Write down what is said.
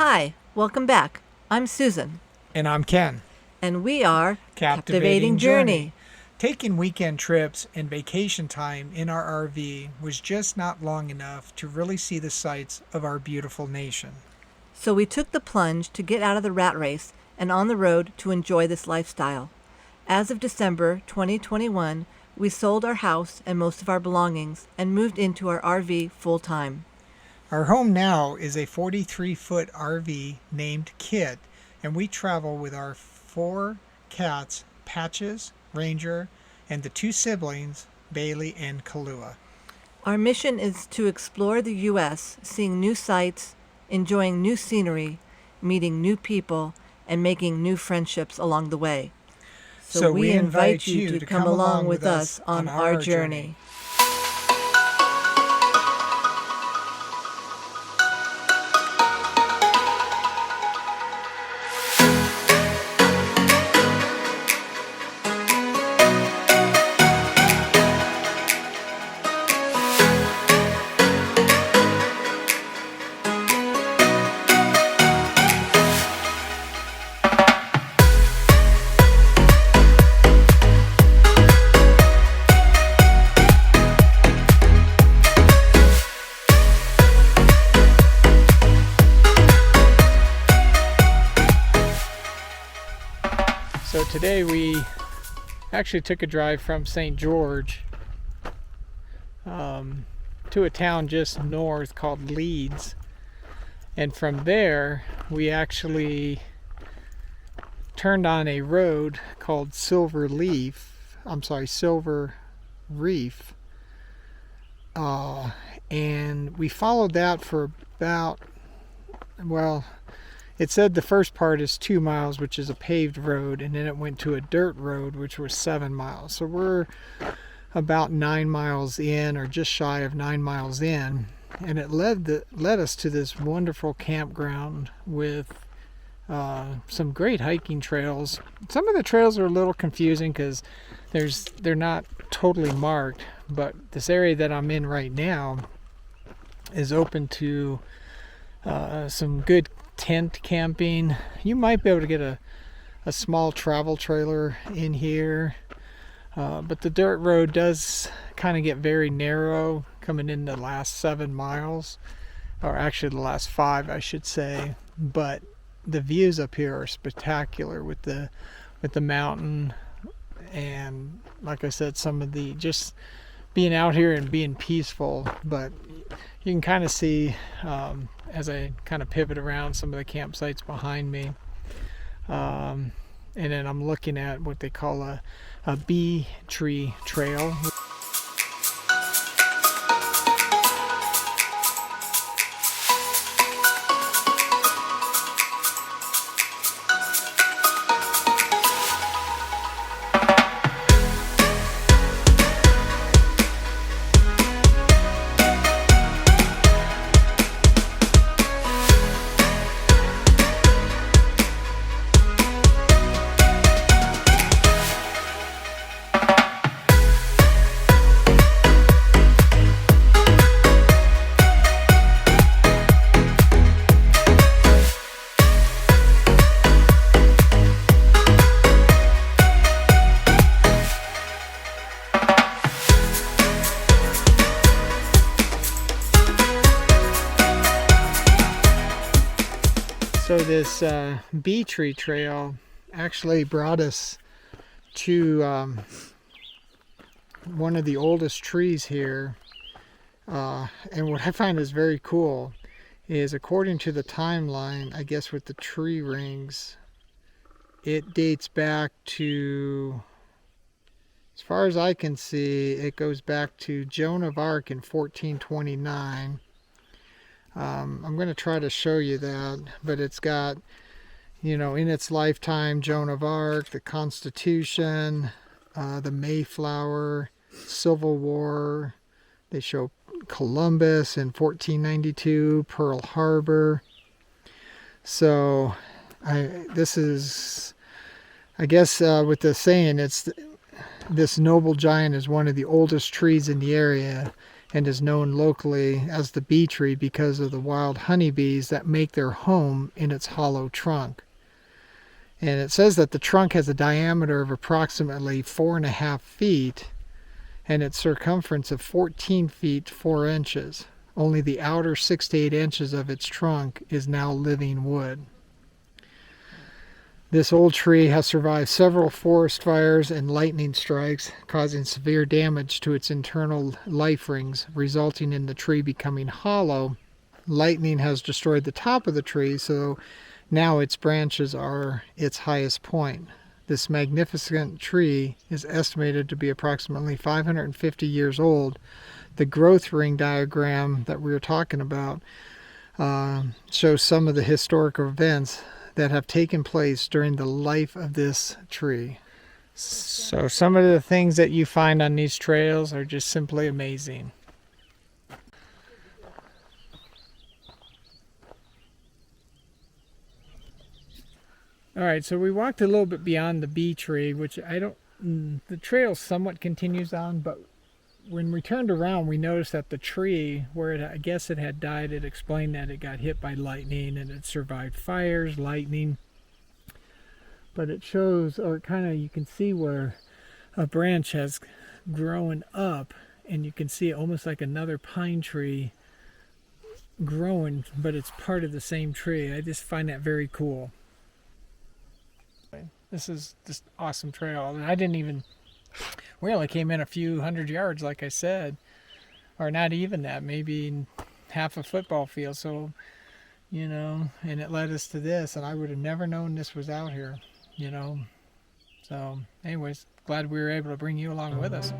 Hi, welcome back. I'm Susan. And I'm Ken. And we are Captivating Journey. Taking weekend trips and vacation time in our RV was just not long enough to really see the sights of our beautiful nation. So we took the plunge to get out of the rat race and on the road to enjoy this lifestyle. As of December 2021, we sold our house and most of our belongings and moved into our RV full-time. Our home now is a 43-foot RV named Kit, and we travel with our 4 cats, Patches, Ranger, and the 2 siblings, Bailey and Kahlua. Our mission is to explore the U.S., seeing new sights, enjoying new scenery, meeting new people, and making new friendships along the way. So we invite you to come along with us on our journey. So today we actually took a drive from St. George to a town just north called Leeds, and from there we actually turned on a road called Silver Reef, and we followed that for about, well, it said the first part is 2 miles, which is a paved road, and then it went to a dirt road, which was 7 miles. So we're about 9 miles in, or just shy of 9 miles in, and it led us to this wonderful campground with some great hiking trails. Some of the trails are a little confusing because they're not totally marked, but this area that I'm in right now is open to some good tent camping. You might be able to get a small travel trailer in here, but the dirt road does kind of get very narrow coming in the last 7 miles, or actually the last 5 I should say. But the views up here are spectacular with the mountain, and like I said, some of the just being out here and being peaceful. But you can kind of see as I kind of pivot around some of the campsites behind me, and then I'm looking at what they call a bee tree trail. So this bee tree trail actually brought us to one of the oldest trees here, and what I find is very cool is, according to the timeline, I guess with the tree rings, it dates back to, as far as I can see, it goes back to Joan of Arc in 1429. I'm going to try to show you that, but it's got, in its lifetime, Joan of Arc, the Constitution, the Mayflower, Civil War. They show Columbus in 1492, Pearl Harbor. So this is, I guess, with the saying, this noble giant is one of the oldest trees in the area. and is known locally as the bee tree because of the wild honeybees that make their home in its hollow trunk. And it says that the trunk has a diameter of approximately 4.5 feet and its circumference of 14 feet 4 inches. Only the outer 6 to 8 inches of its trunk is now living wood. This old tree has survived several forest fires and lightning strikes, causing severe damage to its internal life rings, resulting in the tree becoming hollow. Lightning has destroyed the top of the tree, so now its branches are its highest point. This magnificent tree is estimated to be approximately 550 years old. The growth ring diagram that we were talking about shows some of the historic events that have taken place during the life of this tree. So some of the things that you find on these trails are just simply amazing. All right, so we walked a little bit beyond the bee tree, which the trail somewhat continues on, but when we turned around, we noticed that the tree, where I guess it had died, it explained that it got hit by lightning and it survived fires, lightning. But it shows, or you can see where a branch has grown up, and you can see almost like another pine tree growing, but it's part of the same tree. I just find that very cool. This is just awesome trail. And we only came in a few hundred yards, like I said, or not even that, maybe half a football field. So, and it led us to this, and I would have never known this was out here, So anyways, glad we were able to bring you along with us.